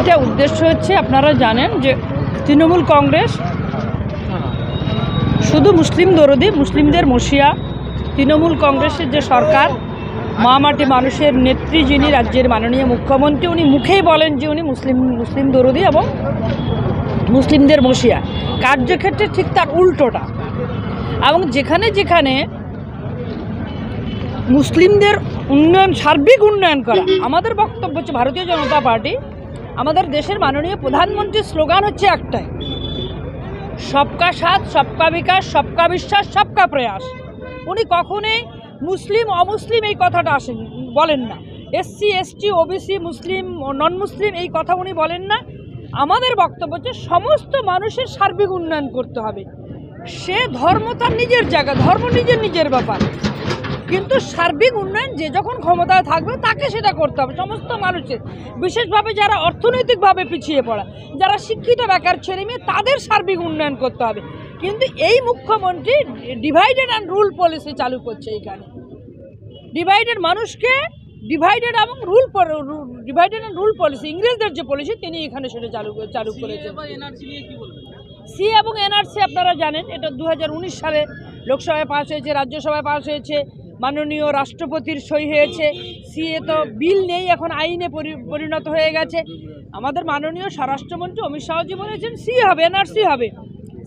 এইটা উদ্দেশ্য হচ্ছে, আপনারা জানেন যে তৃণমূল কংগ্রেস শুধু মুসলিম দরদি, মুসলিমদের মসিয়া। তৃণমূল কংগ্রেসের যে সরকার, মা মাটি মানুষের নেত্রী যিনি রাজ্যের মাননীয় মুখ্যমন্ত্রী, উনি মুখেই বলেন যে উনি মুসলিম দরদি এবং মুসলিমদের মসিয়া। কার্যক্ষেত্রে ঠিক তার উল্টোটা। এবং যেখানে যেখানে মুসলিমদের উন্নয়ন, সার্বিক উন্নয়ন করা, আমাদের বক্তব্য হচ্ছে ভারতীয় জনতা পার্টি, আমাদের দেশের মাননীয় প্রধানমন্ত্রীর স্লোগান হচ্ছে একটাই, সবকা সাথ, সবকা বিকাশ, সবকা বিশ্বাস, সবকা প্রয়াস। উনি কখনোই মুসলিম অমুসলিম এই কথাটা বলেন না। এসসি এসটি ওবিসি মুসলিম নন মুসলিম এই কথা উনি বলেন না। আমাদের বক্তব্য হচ্ছে সমস্ত মানুষের সার্বিক উন্নয়ন করতে হবে। সে ধর্ম তার নিজের জায়গা, ধর্ম নিজের ব্যাপার, কিন্তু সার্বিক উন্নয়ন যে যখন ক্ষমতায় থাকবে তাকে সেটা করতে হবে। সমস্ত মানুষের, বিশেষভাবে যারা অর্থনৈতিকভাবে পিছিয়ে পড়া, যারা শিক্ষিত বেকার ছেলে মেয়ে, তাদের সার্বিক উন্নয়ন করতে হবে। কিন্তু এই মুখ্যমন্ত্রী ডিভাইডেড অ্যান্ড রুল পলিসি চালু করছে। এখানে ডিভাইডেড মানুষকে ডিভাইডেড এবং ডিভাইডেড অ্যান্ড রুল পলিসি, ইংরেজদের যে পলিসি, তিনি এখানে সেটা চালু করেছেন। সি এবং এনআরসি আপনারা জানেন, এটা 2019 সালে লোকসভায় পাস হয়েছে, রাজ্যসভায় পাস হয়েছে, মাননীয় রাষ্ট্রপতির সই হয়েছে। সিএ তো বিল নেই, এখন আইনে পরিণত হয়ে গেছে। আমাদের মাননীয় স্বরাষ্ট্রমন্ত্রী অমিত শাহজি বলেছেন সি হবে, এনআরসি হবে।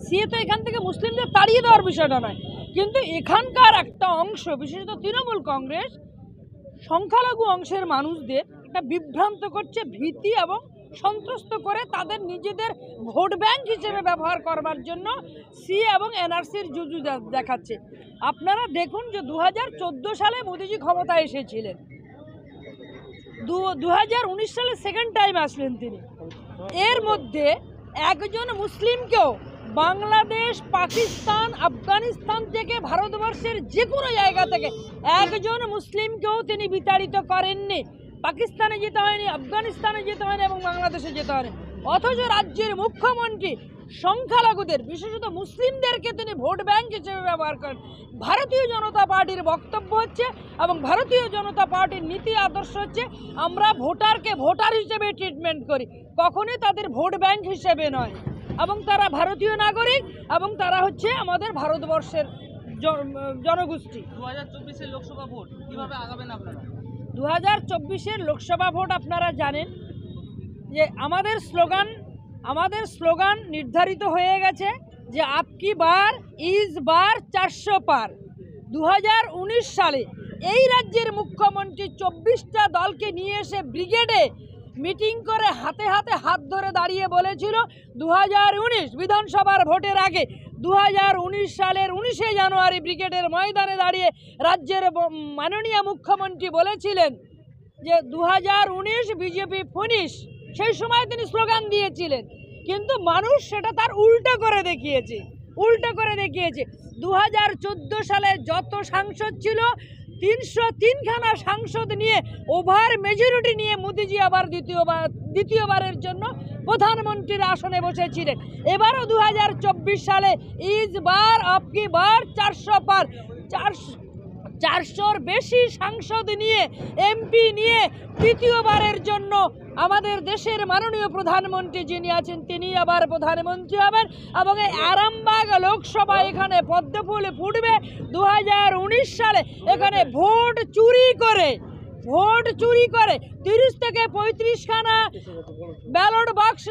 সিএ তো এখান থেকে মুসলিমদের তাড়িয়ে দেওয়ার বিষয়টা নয়, কিন্তু এখানকার একটা অংশ, বিশেষত তৃণমূল কংগ্রেস, সংখ্যালঘু অংশের মানুষদের একটা বিভ্রান্ত করছে, ভীতি এবং সন্ত্রস্ত করে তাদের নিজেদের ভোট ব্যাংক হিসেবে ব্যবহার করবার জন্য সি এবং এনআরসির জুজু দেখাচ্ছে। আপনারা দেখুন যে 2014 সালে মোদিজি ক্ষমতায় এসেছিলেন, 2019 সালে সেকেন্ড টাইম আসলেন তিনি। এর মধ্যে একজন মুসলিমকেও বাংলাদেশ, পাকিস্তান, আফগানিস্তান থেকে, ভারতবর্ষের যে কোনো জায়গা থেকে একজন মুসলিমকেও তিনি বিতাড়িত করেননি। পাকিস্তানে যেতে হয়নি, আফগানিস্তানে যেতে হয়নি এবং বাংলাদেশে যেতে হয়নি। অথচ রাজ্যের মুখ্যমন্ত্রী সংখ্যালঘুদের, বিশেষত মুসলিমদেরকে তিনি ভোট ব্যাংক হিসেবে ব্যবহার করেন। ভারতীয় জনতা পার্টির বক্তব্য হচ্ছে এবং ভারতীয় জনতা পার্টির নীতি আদর্শ হচ্ছে, আমরা ভোটারকে ভোটার হিসেবে ট্রিটমেন্ট করি, কখনোই তাদের ভোট ব্যাংক হিসেবে নয়। এবং তারা ভারতীয় নাগরিক এবং তারা হচ্ছে আমাদের ভারতবর্ষের জনগোষ্ঠী। 2024-এর লোকসভা ভোট কিভাবে আগাবেন আপনারা? 2024-এর লোকসভা ভোট আপনারা জানেন যে আমাদের স্লোগান নির্ধারিত হয়ে গেছে যে আপকি বার ইস বার 400 পার। 2019 সালে এই রাজ্যের মুখ্যমন্ত্রী 24টা দলকে নিয়ে এসে ব্রিগেডে মিটিং করে হাতে হাতে হাত ধরে দাঁড়িয়ে বলেছিল 2019 বিধানসভার ভোটের আগে 2019 সালের 19শে জানুয়ারি ব্রিগেডের ময়দানে দাঁড়িয়ে রাজ্যের মাননীয় মুখ্যমন্ত্রী বলেছিলেন যে 2019 বিজেপি ফিনিশ। সেই সময় তিনি স্লোগান দিয়েছিলেন, কিন্তু মানুষ সেটা তার উল্টো করে দেখিয়েছে। 2014 সালে যত সাংসদ ছিল 303খানা সাংসদ নিয়ে ওভার মেজরিটি নিয়ে মোদিজি আবার দ্বিতীয়বারের জন্য প্রধানমন্ত্রীর আসনে বসেছিলেন। এবারও 2024 সালে ইস বার আপকি বার 400 পার, 400-র বেশি সাংসদ নিয়ে, এমপি নিয়ে তৃতীয়বারের জন্য আমাদের দেশের মাননীয় প্রধানমন্ত্রী যিনি আছেন তিনি আবার প্রধানমন্ত্রী হবেন। এবং এই আরামবাগ লোকসভা, এখানে পদ্মফুল ফুটবে। 2019 সালে এখানে ভোট চুরি করে 30 থেকে 35খানা ব্যালট বাক্স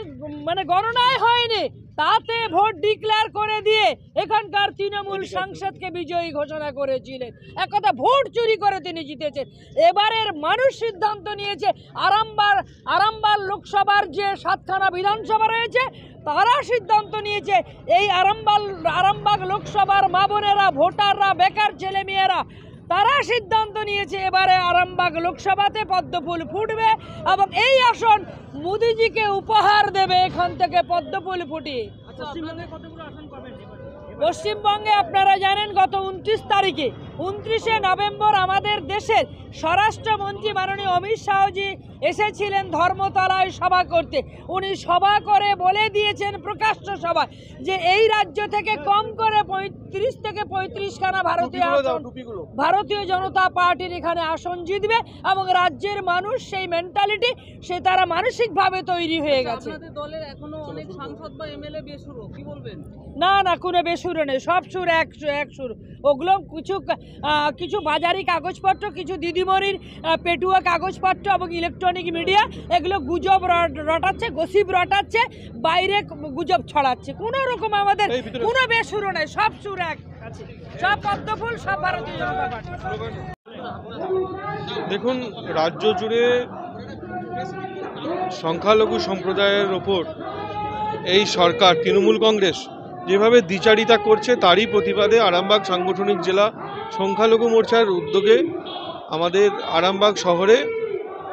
মানে গণনায় হয়নি, তাতে ভোট ডিক্লেয়ার করে দিয়ে এখানকার তৃণমূল সাংসদকে বিজয়ী ঘোষণা করেছিলেন। এক কথা, ভোট চুরি করে তিনি জিতেছেন। এবারের মানুষ সিদ্ধান্ত নিয়েছে, আরামবাগ লোকসভার যে 7খানা বিধানসভা রয়েছে, তারা সিদ্ধান্ত নিয়েছে এই আরামবাগ লোকসভার মা বোনেরা, ভোটাররা, বেকার ছেলেমেয়েরা, তারা সিদ্ধান্ত নিয়েছে এবারে আরামবাগ লোকসভাতে পদ্মফুল ফুটবে এবং এই আসন মোদিজিকে উপহার দেবে এখান থেকে পদ্মফুল ফুটিয়ে। পশ্চিমবঙ্গে আপনারা জানেন গত 29 তারিখে 29শে নভেম্বর আমাদের দেশের স্বরাষ্ট্রমন্ত্রী মাননীয় অমিত শাহজি এসেছিলেন ধর্মতলায় সভা করতে। উনি সভা করে বলে দিয়েছেন প্রকাশ্য সভা যে এই রাজ্য থেকে কম করে 35 থেকে 35 খানা ভারতীয় জনতা পার্টির এখানে আসন জিতবে এবং রাজ্যের মানুষ সেই মেন্টালিটি তারা মানসিকভাবে তৈরি হয়ে গেছে। আপনাদের দলের এখনো অনেক সাংসদ বা এমএলএ বেসুরো, কি বলবেন? না না, কোনো বেসুরো নেই, সব সুর এক সুর। ওগুলো কিছু বাজারি কাগজপত্র, কিছু দিদিমণির পেটুয়া কাগজপত্র এবং ইলেকট্রনিক মিডিয়া এগুলো গুজব রটাচ্ছে, গসিপ রটাচ্ছে, বাইরে গুজব ছড়াচ্ছে। কোনো রকম আমাদের কোনো বেসুরো নেই, সব সুর এক আছে, সব পদ্মফুল, সব ভারতীয় জনতা পার্টি। দেখুন, রাজ্য জুড়ে সংখ্যালঘু সম্প্রদায়ের ওপর এই সরকার তৃণমূল কংগ্রেস যেভাবে দ্বিচারিতা করছে তারই প্রতিবাদে আরামবাগ সাংগঠনিক জেলা সংখ্যালঘু মোর্চার উদ্যোগে আমাদের আরামবাগ শহরে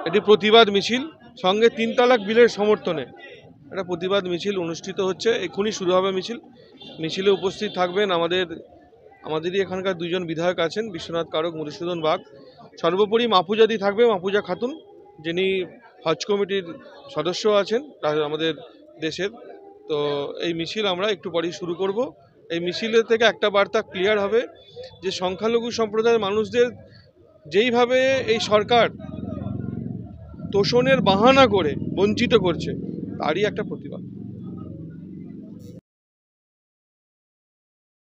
একটি প্রতিবাদ মিছিল, সঙ্গে 3 তালাক বিলের সমর্থনে একটা প্রতিবাদ মিছিল অনুষ্ঠিত হচ্ছে। এক্ষুনি শুরু হবে মিছিলে উপস্থিত থাকবেন আমাদেরই এখানকার 2 জন বিধায়ক আছেন, বিশ্বনাথ কারক, মধুসূদন বাগ। সর্বোপরি মাফুজাদি থাকবে, মাফুজা খাতুন, যিনি হজ কমিটির সদস্য আছেন আমাদের দেশের। তো এই মিছিল আমরা একটু পরেই শুরু করব। এই মিছিলের থেকে একটা বার্তা ক্লিয়ার হবে যে সংখ্যালঘু সম্প্রদায়ের মানুষদের যেইভাবে এই সরকার তোষণের বাহানা করে বঞ্চিত করছে তারই একটা প্রতিবাদ।